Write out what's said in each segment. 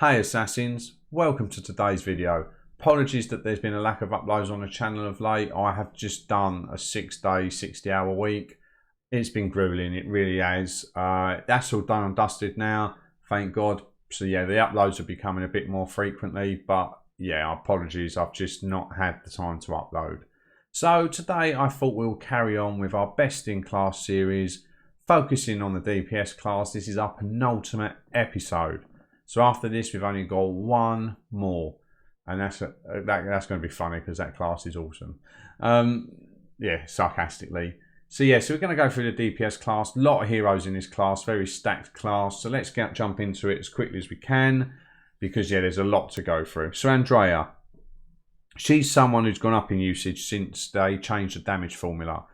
Hey Assassins, welcome to today's video. Apologies that there's been a lack of uploads on the channel of late. I have just done a 6-day, 60-hour week. It's been grueling, it really has. That's all done and dusted now, thank God. So yeah, the uploads are becoming a bit more frequently, but yeah, apologies, I've just not had the time to upload. So today I thought we'll carry on with our best in class series, focusing on the DPS class. This is our penultimate episode. So after this, we've only got one more, and that's going to be funny because that class is awesome. Yeah, sarcastically. So yeah, so we're going to go through the DPS class. A lot of heroes in this class, very stacked class. So let's jump into it as quickly as we can, because yeah, there's a lot to go through. So Andrea, she's someone who's gone up in usage since they changed the damage formula.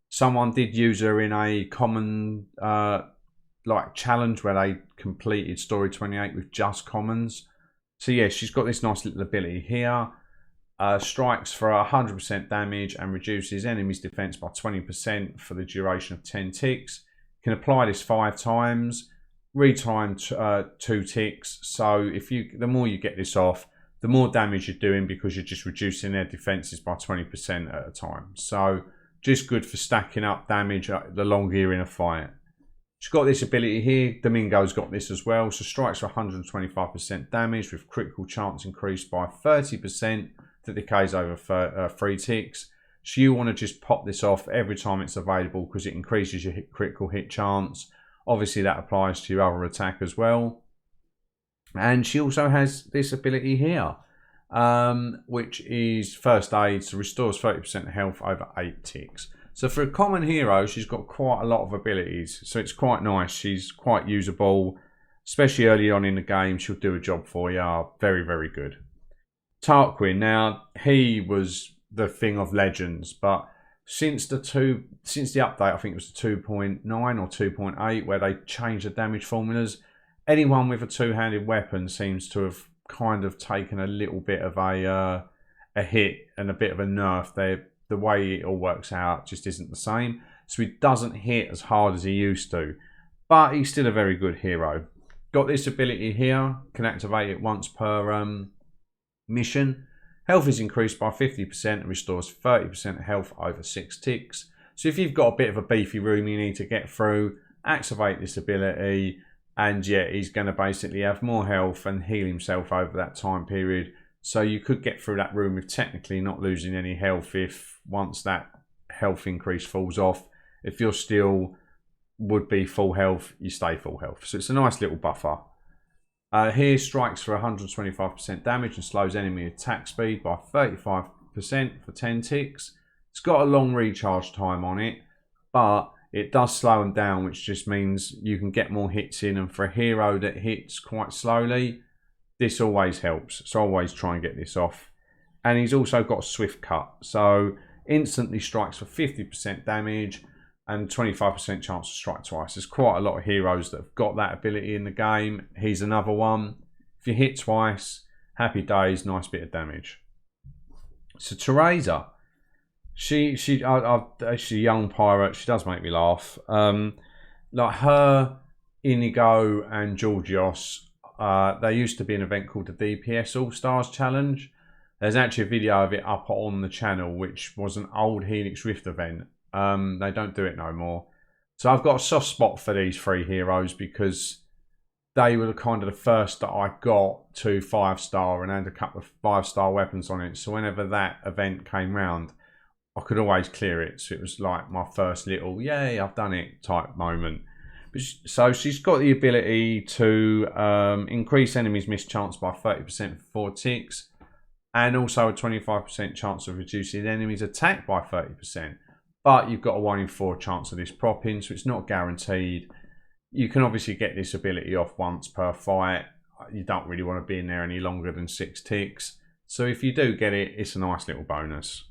Someone did use her in a common like challenge where they completed story 28 with just commons. So yeah, she's got this nice little ability here. Strikes for 100% damage and reduces enemies defense by 20% for the duration of 10 ticks. Can apply this 5 times, retime 2 ticks. So the more you get this off, the more damage you're doing, because you're just reducing their defenses by 20% at a time. So just good for stacking up damage the longer you're in a fight. She's got this ability here. Domingo's got this as well. So strikes for 125% damage with critical chance increased by 30% that decays over 3 ticks. So you want to just pop this off every time it's available, because it increases your critical hit chance. Obviously that applies to your other attack as well. And she also has this ability here, which is first aid. So restores 30% health over 8 ticks. So for a common hero, she's got quite a lot of abilities. So it's quite nice. She's quite usable, especially early on in the game. She'll do a job for you. Very, very good. Tarquin, now he was the thing of legends, but since the update, I think it was the 2.9 or 2.8, where they changed the damage formulas, anyone with a two-handed weapon seems to have kind of taken a little bit of a hit and a bit of a nerf. The way it all works out just isn't the same. So he doesn't hit as hard as he used to, but he's still a very good hero. Got this ability here, can activate it once per mission. Health is increased by 50% and restores 30% health over 6 ticks. So if you've got a bit of a beefy room you need to get through, activate this ability, and yeah, he's going to basically have more health and heal himself over that time period. So you could get through that room with technically not losing any health if once that health increase falls off. If you're still would be full health, you stay full health. So it's a nice little buffer. Here, strikes for 125% damage and slows enemy attack speed by 35% for 10 ticks. It's got a long recharge time on it, but it does slow them down, which just means you can get more hits in. And for a hero that hits quite slowly, this always helps. So always try and get this off. And he's also got swift cut. So instantly strikes for 50% damage and 25% chance to strike twice. There's quite a lot of heroes that have got that ability in the game. He's another one. If you hit twice, happy days, nice bit of damage. So Theresa, she's a young pirate. She does make me laugh. Like her, Indigo and Georgios, there used to be an event called the DPS All-Stars Challenge. There's actually a video of it up on the channel, which was an old Helix Rift event. They don't do it no more. So I've got a soft spot for these 3 heroes, because they were kind of the first that I got to 5-star and had a couple of 5-star weapons on it. So whenever that event came round, I could always clear it. So it was like my first little, yay, I've done it type moment. So she's got the ability to increase enemies' miss chance by 30% for 4 ticks, and also a 25% chance of reducing enemies' attack by 30%. But you've got a 1 in 4 chance of this propping, so it's not guaranteed. You can obviously get this ability off once per fight. You don't really want to be in there any longer than 6 ticks. So if you do get it, it's a nice little bonus.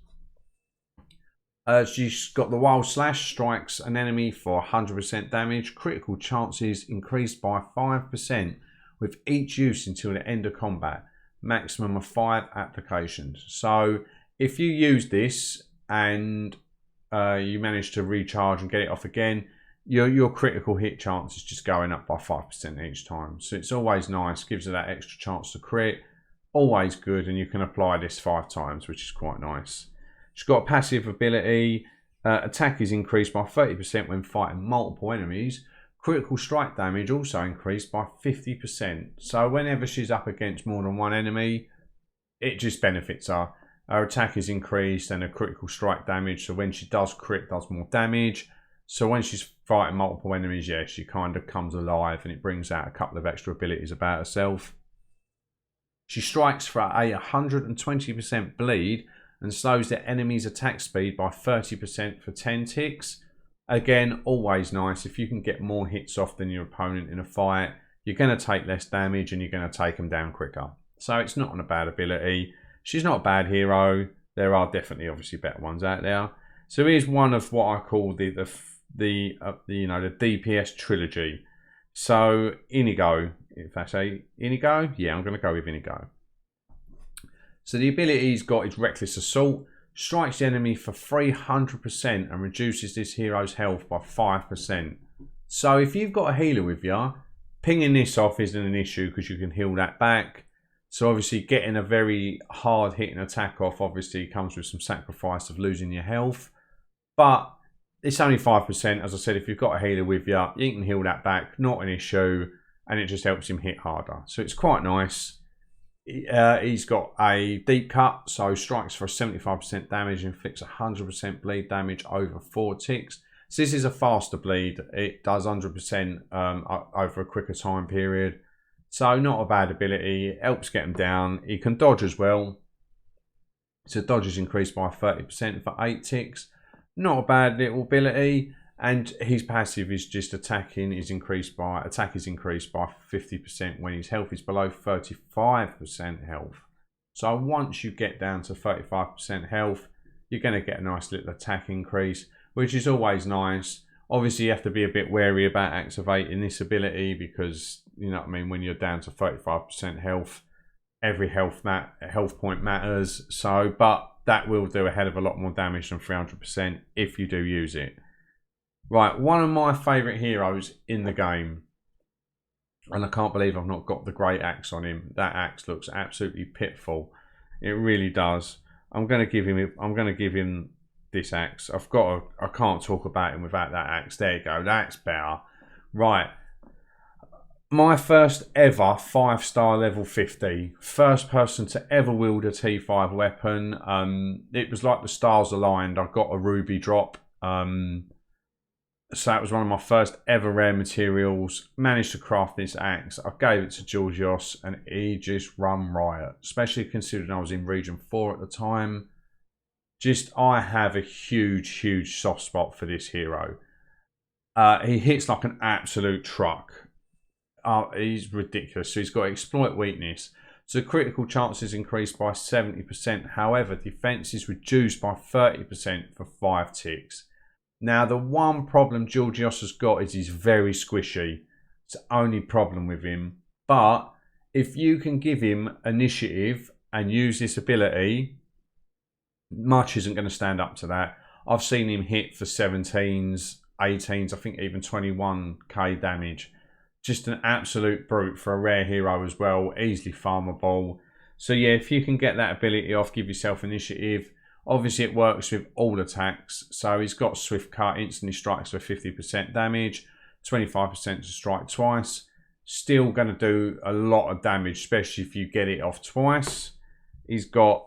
She's got the Wild Slash, strikes an enemy for 100% damage. Critical chances increased by 5% with each use until the end of combat. Maximum of 5 applications. So if you use this and you manage to recharge and get it off again, your critical hit chance is just going up by 5% each time. So it's always nice, gives her that extra chance to crit. Always good, and you can apply this 5 times, which is quite nice. She's got a passive ability. Attack is increased by 30% when fighting multiple enemies. Critical strike damage also increased by 50%. So whenever she's up against more than one enemy, it just benefits her. Her attack is increased and her critical strike damage. So when she does crit, does more damage. So when she's fighting multiple enemies, yeah, she kind of comes alive and it brings out a couple of extra abilities about herself. She strikes for a 120% bleed and slows the enemy's attack speed by 30% for 10 ticks. Again, always nice. If you can get more hits off than your opponent in a fight, you're going to take less damage and you're going to take them down quicker. So it's not a bad ability. She's not a bad hero. There are definitely obviously better ones out there. So here's one of what I call the DPS trilogy. So Indigo, if I say Indigo, yeah, I'm going to go with Indigo. So the ability he's got is Reckless Assault. Strikes the enemy for 300% and reduces this hero's health by 5%. So if you've got a healer with you, pinging this off isn't an issue because you can heal that back. So obviously getting a very hard hitting attack off obviously comes with some sacrifice of losing your health. But it's only 5%. As I said, if you've got a healer with you, you can heal that back. Not an issue. And it just helps him hit harder. So it's quite nice. He's got a deep cut, so strikes for 75% damage, inflicts 100% bleed damage over 4 ticks. So this is a faster bleed. It does 100% over a quicker time period. So not a bad ability. It helps get him down. He can dodge as well. So dodge is increased by 30% for 8 ticks. Not a bad little ability. And his passive is just attack is increased by 50% when his health is below 35% health. So once you get down to 35% health, you're going to get a nice little attack increase, which is always nice. Obviously, you have to be a bit wary about activating this ability because, you know what I mean, when you're down to 35% health, every health point matters. So, but that will do a hell of a lot more damage than 300% if you do use it. Right, one of my favourite heroes in the game, and I can't believe I've not got the great axe on him. That axe looks absolutely pitiful. It really does. I'm going to give him this axe. I can't talk about him without that axe. There you go. That's better. Right. My first ever 5-star level 50. First person to ever wield a T5 weapon. It was like the stars aligned. I got a ruby drop. So that was one of my first ever rare materials. Managed to craft this axe. I gave it to Georgios and he just run riot. Especially considering I was in region 4 at the time. I have a huge soft spot for this hero. He hits like an absolute truck. He's ridiculous. So he's got exploit weakness. So critical chances increased by 70%. However, defense is reduced by 30% for 5 ticks. Now, the one problem Georgios has got is he's very squishy. It's the only problem with him. But if you can give him initiative and use this ability, much isn't going to stand up to that. I've seen him hit for 17s, 18s, I think even 21k damage. Just an absolute brute for a rare hero as well. Easily farmable. So yeah, if you can get that ability off, give yourself initiative. Obviously, it works with all attacks. So he's got Swift Cut, instantly strikes for 50% damage, 25% to strike twice. Still going to do a lot of damage, especially if you get it off twice. He's got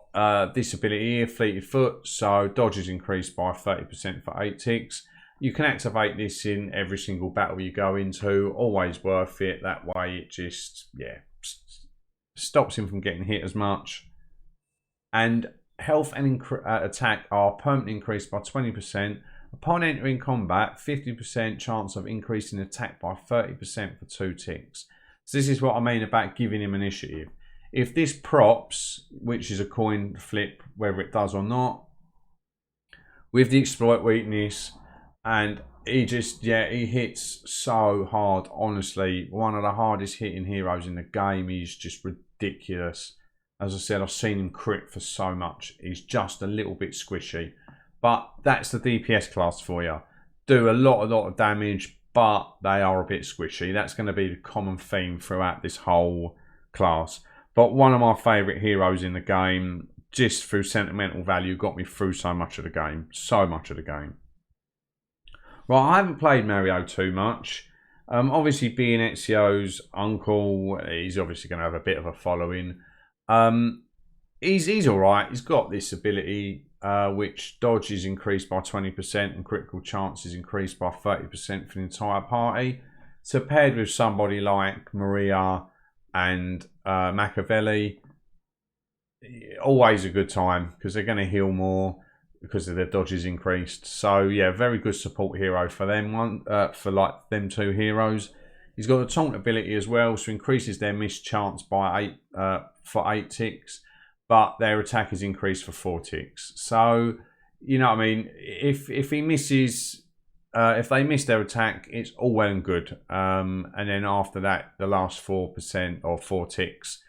this ability here, Fleeted Foot. So dodge is increased by 30% for 8 ticks. You can activate this in every single battle you go into. Always worth it. That way it just, yeah, stops him from getting hit as much. And health and attack are permanently increased by 20%. Upon entering combat, 50% chance of increasing attack by 30% for 2 ticks. So this is what I mean about giving him initiative. If this props, which is a coin flip, whether it does or not, with the exploit weakness, and he just, yeah, he hits so hard, honestly. One of the hardest hitting heroes in the game. He's just ridiculous. As I said, I've seen him crit for so much. He's just a little bit squishy. But that's the DPS class for you. do a lot of damage, but they are a bit squishy. That's going to be the common theme throughout this whole class. But one of my favourite heroes in the game, just through sentimental value, got me through so much of the game. So much of the game. Right, I haven't played Mario too much. Obviously, being Ezio's uncle, he's obviously going to have a bit of a following. He's all right. He's got this ability which dodge is increased by 20% and critical chance is increased by 30% for the entire party. So paired with somebody like Maria and Machiavelli, always a good time because they're going to heal more because of their dodge is increased. So yeah, very good support hero for them. For like them two heroes. He's got the taunt ability as well, so increases their miss chance by 8 ticks, but their attack is increased for 4 ticks. So you know what I mean. If he misses, if they miss their attack, it's all well and good. And then after that, the last 4% or 4 ticks,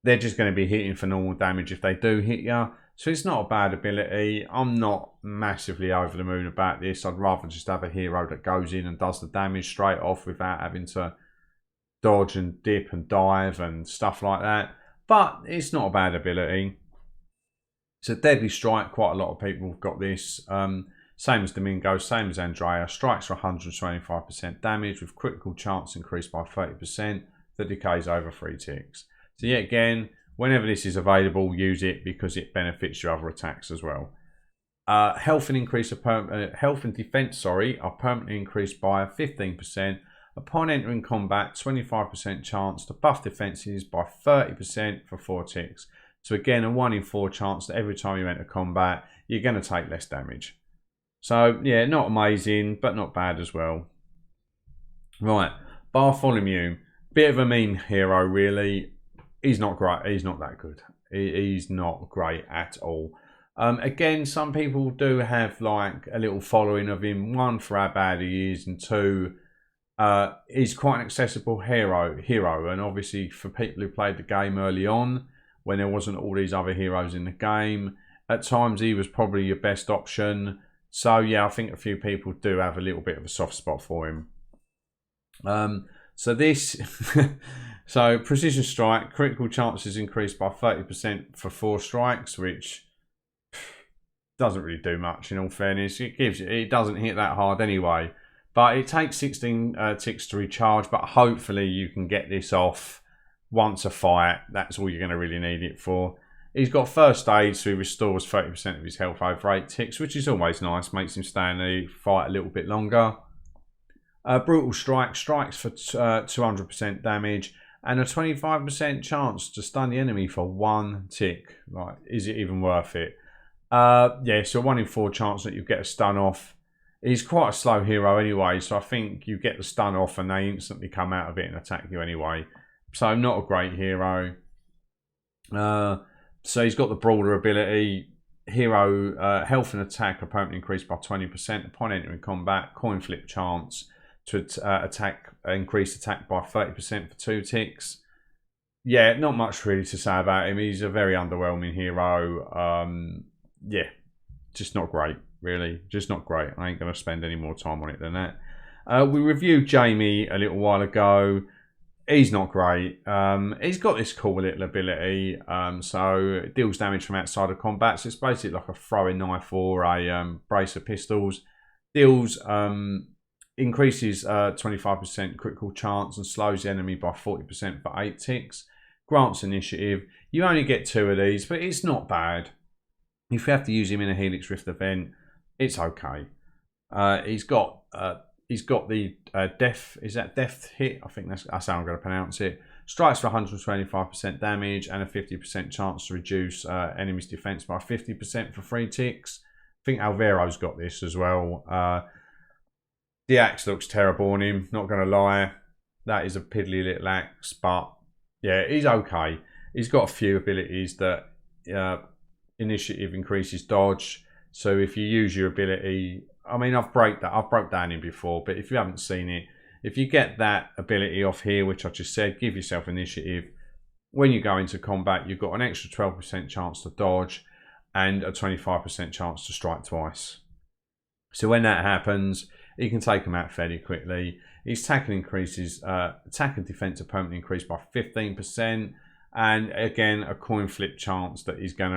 they're just going to be hitting for normal damage if they do hit you. So it's not a bad ability. I'm not massively over the moon about this. I'd rather just have a hero that goes in and does the damage straight off without having to dodge and dip and dive and stuff like that. But it's not a bad ability. It's a deadly strike. Quite a lot of people have got this. Same as Domingo, same as Andrea. Strikes for 125% damage with critical chance increased by 30%. The decays over 3 ticks. So yet again, whenever this is available, use it because it benefits your other attacks as well. Health and defense, are permanently increased by 15%. Upon entering combat, 25% chance to buff defenses by 30% for 4 ticks. So again, a 1 in 4 chance that every time you enter combat, you're going to take less damage. So yeah, not amazing, but not bad as well. Right, Bartholomew, bit of a meme hero really. He's not great. He's not that good. He's not great at all. Again, some people do have like a little following of him. 1, for how bad he is, and 2, he's quite an accessible hero. And obviously for people who played the game early on, when there wasn't all these other heroes in the game, at times he was probably your best option. So yeah, I think a few people do have a little bit of a soft spot for him. So this... So precision strike, critical chances increased by 30% for 4 strikes, which doesn't really do much in all fairness. It doesn't hit that hard anyway, but it takes 16 ticks to recharge. But hopefully you can get this off once a fight. That's all you're going to really need it for. He's got first aid, so he restores 30% of his health over 8 ticks, which is always nice. Makes him stay in the fight a little bit longer. Brutal strike, strikes for 200% damage. And a 25% chance to stun the enemy for 1 tick. Like, is it even worth it? Yeah, so 1 in 4 chance that you get a stun off. He's quite a slow hero anyway, so I think you get the stun off and they instantly come out of it and attack you anyway. So not a great hero. So he's got the brawler ability. Hero health and attack are permanently increased by 20% upon entering combat. Coin flip chance to increase attack by 30% for 2 ticks. Yeah, not much really to say about him. He's a very underwhelming hero. Yeah, just not great, really. Just not great. I ain't going to spend any more time on it than that. We reviewed Jamie a little while ago. He's not great. He's got this cool little ability. So it deals damage from outside of combat. So it's basically like a throwing knife or a brace of pistols. Deals... increases 25% critical chance and slows the enemy by 40% for 8 ticks. Grants initiative. You only get 2 of these, but it's not bad. If you have to use him in a Helix Rift event, it's okay. He's got the death. Is that death hit? I think that's how I'm going to pronounce it. Strikes for 125% damage and a 50% chance to reduce enemy's defense by 50% for 3 ticks. I think Alvaro's got this as well. The axe looks terrible on him, not going to lie. That is a piddly little axe, but yeah, he's okay. He's got a few abilities that initiative increases dodge. So if you use your ability, I mean, I've broke down him before, but if you haven't seen it, if you get that ability off here, which I just said, give yourself initiative. When you go into combat, you've got an extra 12% chance to dodge and a 25% chance to strike twice. So when that happens, he can take them out fairly quickly. His tackle increases, attack and defense opponent increase by 15%. And again, a coin flip chance that he's going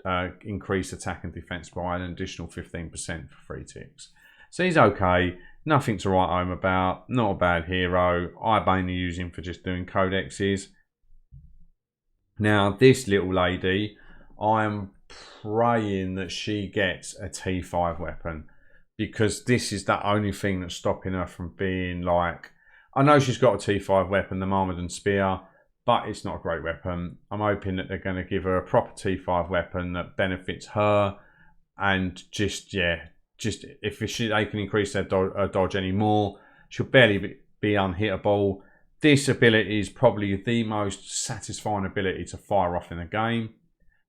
to increase attack and defense by an additional 15% for 3 ticks. So he's okay. Nothing to write home about. Not a bad hero. I mainly use him for just doing codexes. Now, this little lady, I'm praying that she gets a T5 weapon, because this is the only thing that's stopping her from being like... I know she's got a T5 weapon, the Marmaden Spear, but it's not a great weapon. I'm hoping that they're going to give her a proper T5 weapon that benefits her, and just, yeah, just if they can increase their dodge anymore, she'll barely be unhittable. This ability is probably the most satisfying ability to fire off in the game.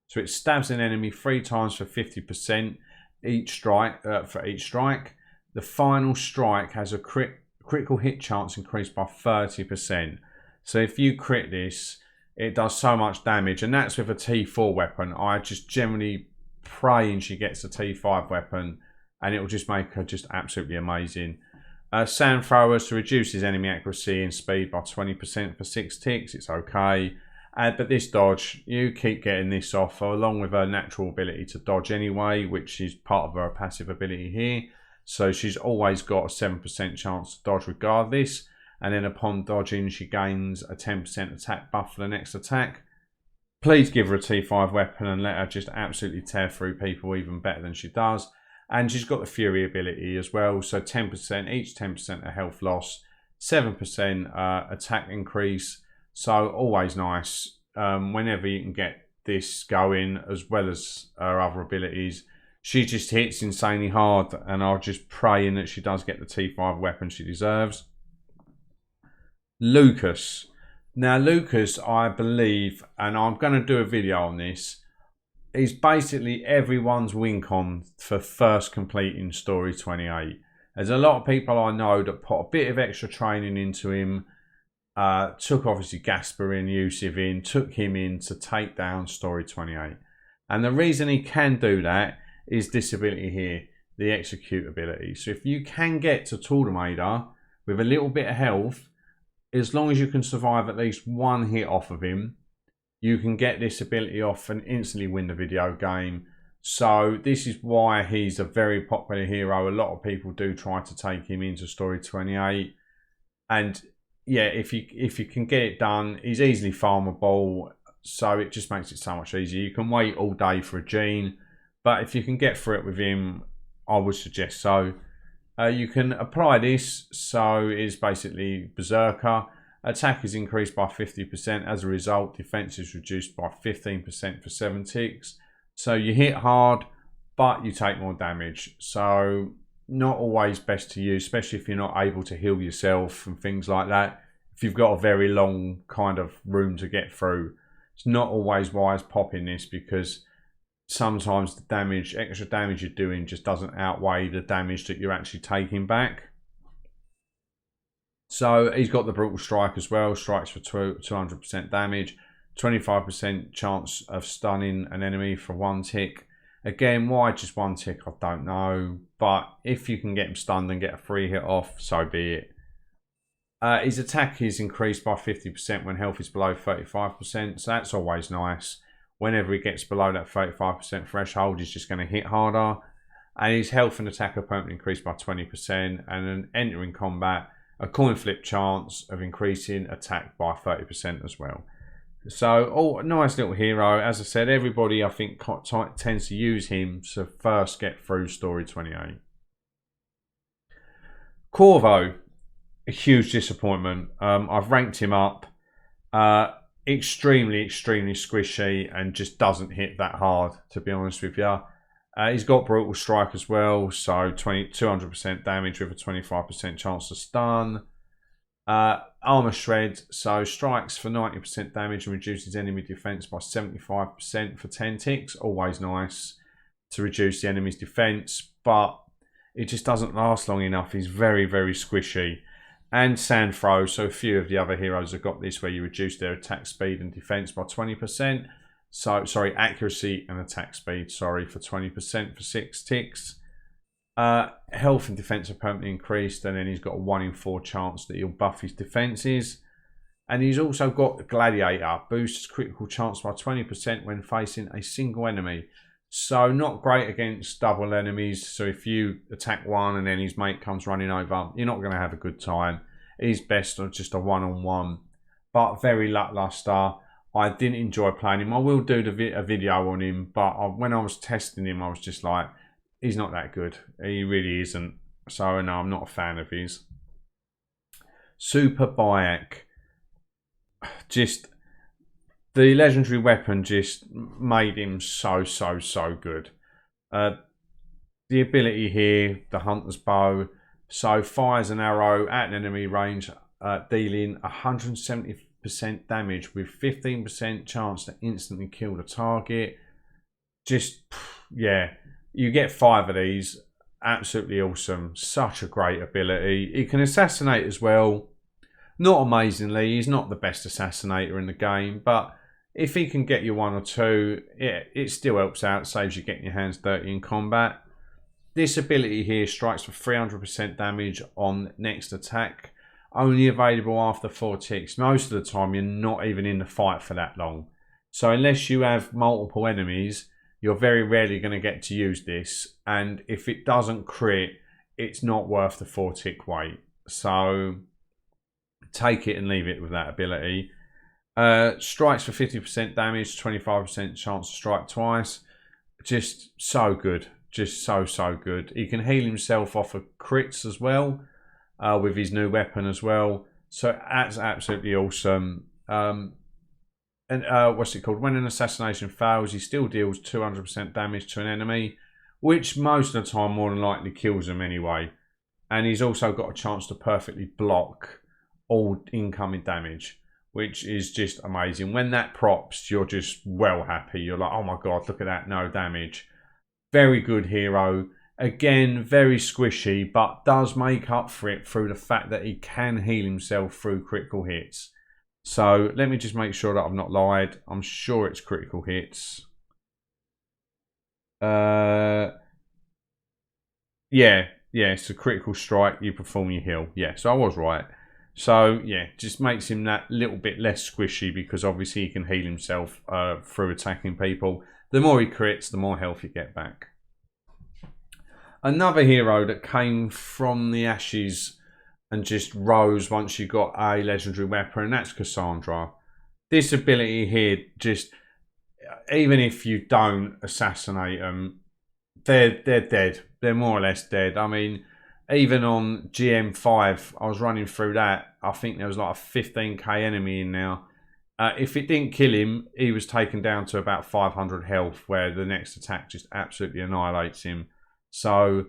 So it stabs an enemy 3 times for 50% each strike. For each strike, the final strike has a critical hit chance increased by 30%. So if you crit this, it does so much damage, and that's with a T4 weapon. I just generally praying she gets a T5 weapon, and it will just make her just absolutely amazing. Sand throwers to reduce his enemy accuracy and speed by 20% for 6 ticks. It's okay. But this dodge, you keep getting this off, along with her natural ability to dodge anyway, which is part of her passive ability here. So she's always got a 7% chance to dodge regardless. And then upon dodging, she gains a 10% attack buff for the next attack. Please give her a T5 weapon and let her just absolutely tear through people even better than she does. And she's got the Fury ability as well. So 10%, each 10% of health loss, 7% attack increase. So always nice. Whenever you can get this going, as well as her other abilities, she just hits insanely hard. And I'm just praying that she does get the T5 weapon she deserves. Lucas. Now Lucas, I believe, and I'm going to do a video on this, he's basically everyone's win con for first completing story 28. There's a lot of people I know that put a bit of extra training into him, took obviously Gasper in, Yusuf in, took him in to take down story 28. And the reason he can do that is this ability here, the execute ability. So if you can get to Tornado with a little bit of health, as long as you can survive at least one hit off of him, you can get this ability off and instantly win the video game. So this is why he's a very popular hero. A lot of people do try to take him into story 28. And yeah, if you can get it done, he's easily farmable. So it just makes it so much easier. You can wait all day for a gene, but if you can get through it with him, I would suggest so. You can apply this, so it's basically Berserker. Attack is increased by 50%. As a result, defense is reduced by 15% for 7 ticks. So you hit hard, but you take more damage. So not always best to use, especially if you're not able to heal yourself and things like that. If you've got a very long kind of room to get through, it's not always wise popping this, because sometimes the damage, extra damage you're doing just doesn't outweigh the damage that you're actually taking back. So he's got the Brutal Strike as well. Strikes for 200% damage, 25% chance of stunning an enemy for 1 tick. Again, why just 1 tick, I don't know. But if you can get him stunned and get a free hit off, so be it. His attack is increased by 50% when health is below 35%. So that's always nice. Whenever he gets below that 35% threshold, he's just going to hit harder. And his health and attack opponent increased by 20%. And then entering combat, a coin flip chance of increasing attack by 30% as well. So, nice little hero. As I said, everybody I think tends to use him to first get through story 28. Corvo, a huge disappointment. I've ranked him up. Extremely squishy and just doesn't hit that hard, to be honest with you. He's got Brutal Strike as well, so 200% damage with a 25% chance to stun. Armor Shred, so strikes for 90% damage and reduces enemy defense by 75% for 10 ticks. Always nice to reduce the enemy's defense, but it just doesn't last long enough. He's very squishy. And Sand Throw, so a few of the other heroes have got this, where you reduce their attack speed and defense by 20%. So, sorry, accuracy and attack speed, sorry, for 20% for 6 ticks. Health and defense are permanently increased, and then he's got a 1 in 4 chance that he'll buff his defenses. And he's also got the Gladiator, boosts critical chance by 20% when facing a single enemy. So not great against double enemies. So if you attack one and then his mate comes running over, you're not going to have a good time. He's best on just a one-on-one, but very lackluster. I didn't enjoy playing him. I will do a video on him, but when I was testing him, I was just like, he's not that good. He really isn't. So no, I'm not a fan of his. Super Bayak. Just the legendary weapon just made him so good. The ability here, the hunter's bow, so fires an arrow at an enemy range, dealing 170% damage with 15% chance to instantly kill the target. Just, yeah, you get 5 of these. Absolutely awesome. Such a great ability. He can assassinate as well. Not amazingly, he's not the best assassinator in the game, but if he can get you 1 or 2, it still helps out, saves you getting your hands dirty in combat. This ability here strikes for 300% damage on next attack, only available after 4 ticks. Most of the time you're not even in the fight for that long. So unless you have multiple enemies, you're very rarely going to get to use this, and if it doesn't crit, it's not worth the 4 tick wait. So take it and leave it with that ability. Strikes for 50% damage, 25% chance to strike twice. Just so good. Just so good. He can heal himself off of crits as well, with his new weapon as well. So that's absolutely awesome. What's it called? When an assassination fails, he still deals 200% damage to an enemy, which most of the time more than likely kills them anyway. And he's also got a chance to perfectly block all incoming damage, which is just amazing. When that props, you're just well happy. You're like, oh my god, look at that, no damage. Very good hero. Again, very squishy, but does make up for it through the fact that he can heal himself through critical hits. So let me just make sure that I've not lied. I'm sure it's critical hits. Yeah, it's a critical strike, you perform your heal. Yeah, so I was right. So yeah, just makes him that little bit less squishy, because obviously he can heal himself through attacking people. The more he crits, the more health you get back. Another hero that came from the ashes and just rose once you got a legendary weapon, and that's Cassandra. This ability here, just even if you don't assassinate them, they're dead. They're more or less dead. I mean, even on GM5, I was running through that. I think there was like a 15k enemy in now. If it didn't kill him, he was taken down to about 500 health, where the next attack just absolutely annihilates him. So,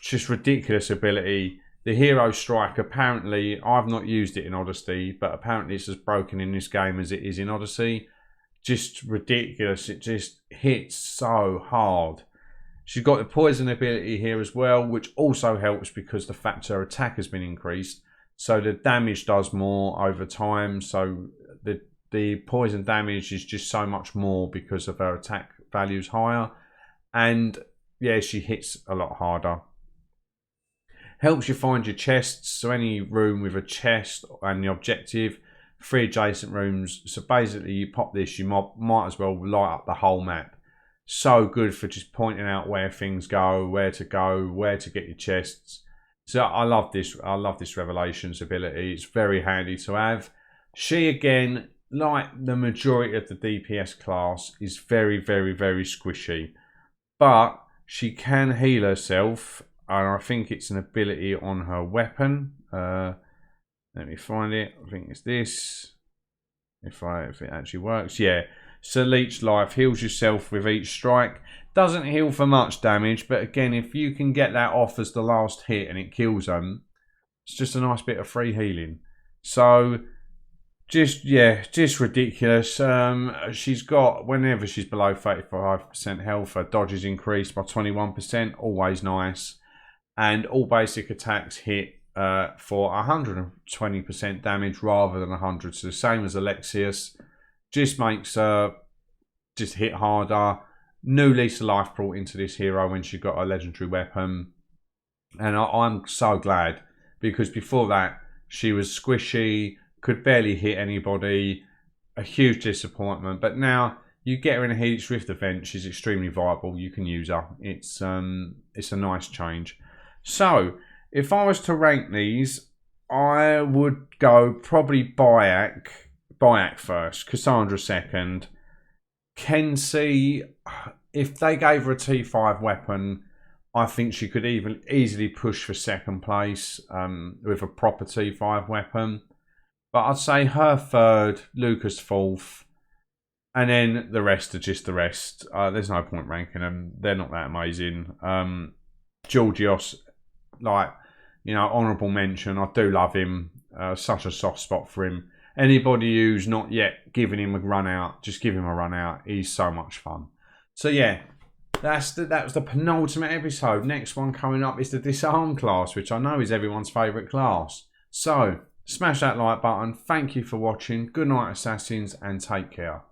just ridiculous ability. The hero strike, apparently, I've not used it in Odyssey, but apparently it's as broken in this game as it is in Odyssey. Just ridiculous. It just hits so hard. She's got the poison ability here as well, which also helps because the fact her attack has been increased. So the damage does more over time. So the poison damage is just so much more because of her attack values higher. And yeah, she hits a lot harder. Helps you find your chests. So any room with a chest and the objective, 3 adjacent rooms. So basically you pop this, you might as well light up the whole map. So good for just pointing out where things go, where to get your chests. So I love this. I love this Revelations ability. It's very handy to have. She, again, like the majority of the DPS class, is very squishy. But she can heal herself, and I think it's an ability on her weapon. Let me find it. I think it's this. If it actually works, yeah. So leech life, heals yourself with each strike. Doesn't heal for much damage, but again, if you can get that off as the last hit and it kills them, it's just a nice bit of free healing. So just ridiculous. She's got, whenever she's below 35% health, her dodge is increased by 21%, always nice. And all basic attacks hit for 120% damage rather than 100. So the same as Alexius. Just makes her just hit harder. New lease of life brought into this hero when she got a legendary weapon. And I'm so glad, because before that, she was squishy, could barely hit anybody, a huge disappointment. But now you get her in a Helix Rift event, she's extremely viable. You can use her. It's a nice change. So if I was to rank these, I would go probably Bayak first, Cassandra second. Kenzie, if they gave her a T5 weapon, I think she could even easily push for second place with a proper T5 weapon. But I'd say her third, Lucas fourth, and then the rest are just the rest. There's no point ranking them. They're not that amazing. Georgios, like, you know, honourable mention. I do love him. Such a soft spot for him. Anybody who's not yet given him a run out, just give him a run out. He's so much fun. So yeah, that was the penultimate episode. Next one coming up is the Disarm class, which I know is everyone's favourite class. So smash that like button. Thank you for watching. Good night, Assassins, and take care.